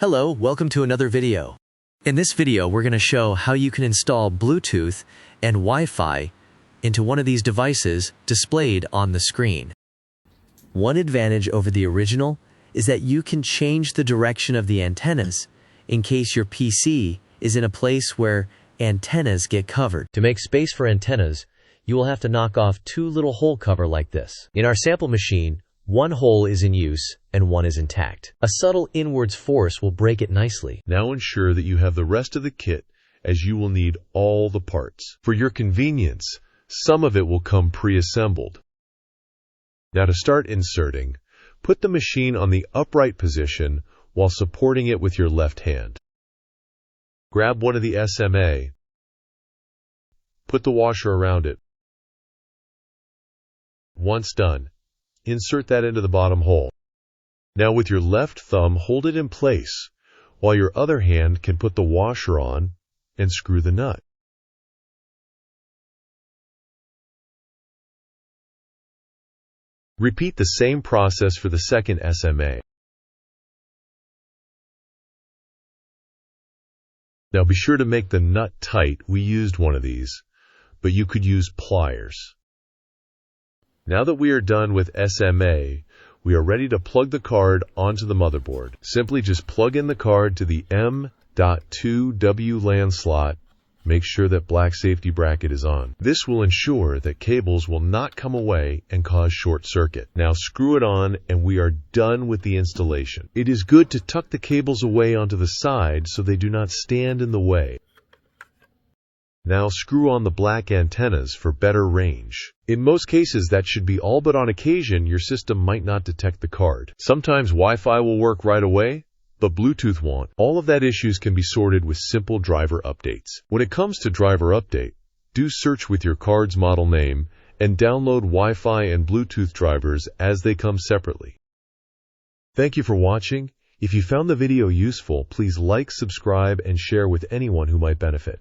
Hello, welcome to another video. In this video, we're going to show how you can install Bluetooth and Wi-Fi into one of these devices displayed on the screen. One advantage over the original is that you can change the direction of the antennas in case your PC is in a place where antennas get covered. To make space for antennas, you will have to knock off two little hole cover like this. In our sample machine, one hole is in use and one is intact. A subtle inwards force will break it nicely. Now ensure that you have the rest of the kit, as you will need all the parts. For your convenience, some of it will come pre-assembled. Now to start inserting, put the machine on the upright position while supporting it with your left hand. Grab one of the SMA. Put the washer around it. Once done, insert that into the bottom hole. Now with your left thumb, hold it in place, while your other hand can put the washer on and screw the nut. Repeat the same process for the second SMA. Now be sure to make the nut tight. We used one of these, but you could use pliers. Now that we are done with SMA, we are ready to plug the card onto the motherboard. Simply just plug in the card to the M.2W LAN slot. Make sure that black safety bracket is on. This will ensure that cables will not come away and cause short circuit. Now screw it on and we are done with the installation. It is good to tuck the cables away onto the side so they do not stand in the way. Now screw on the black antennas for better range. In most cases that should be all, but on occasion your system might not detect the card. Sometimes Wi-Fi will work right away, but Bluetooth won't. All of that issues can be sorted with simple driver updates. When it comes to driver update, do search with your card's model name and download Wi-Fi and Bluetooth drivers as they come separately. Thank you for watching. If you found the video useful, please like, subscribe, and share with anyone who might benefit.